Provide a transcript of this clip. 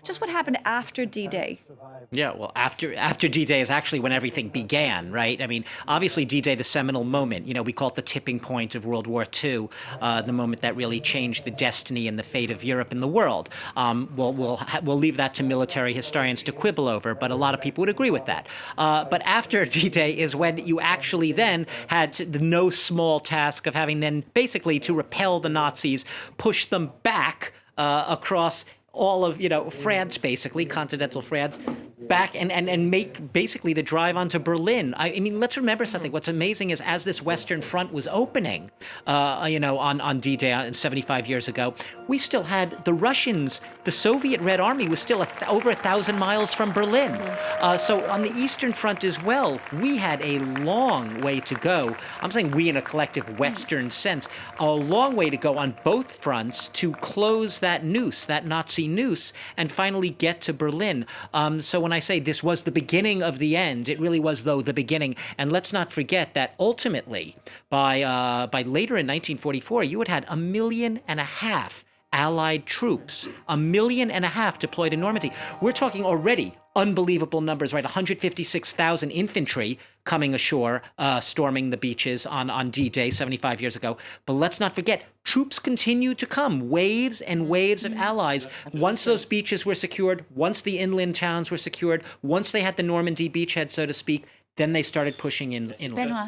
Just what happened after D-Day? Yeah, well, after D-Day is actually when everything began, right? I mean, obviously D-Day, the seminal moment. We call it the tipping point of World War II, the moment that really changed the destiny and the fate of Europe and the world. We'll leave that to military historians to quibble over, but a lot of people would agree with that. But after D-Day is when you actually then had the no small task of having then basically to repel the Nazis, push them back across all of, France, basically, continental France, back and make basically the drive onto Berlin. I mean, let's remember something. What's amazing is as this Western Front was opening, on D-Day 75 years ago, we still had the Russians, the Soviet Red Army was still over 1,000 miles from Berlin. So on the Eastern Front as well, we had a long way to go. I'm saying we in a collective Western sense, a long way to go on both fronts to close that noose, that Nazi noose, and finally get to Berlin. So when I say this was the beginning of the end, it really was, though, the beginning. And let's not forget that ultimately, by later in 1944, you had 1.5 million Allied troops, 1.5 million deployed in Normandy. We're talking already unbelievable numbers, right? 156,000 infantry coming ashore, storming the beaches on D-Day 75 years ago. But let's not forget, troops continued to come, waves and waves of allies. Once those beaches were secured, once the inland towns were secured, once they had the Normandy beachhead, so to speak, then they started pushing inland. Benoit.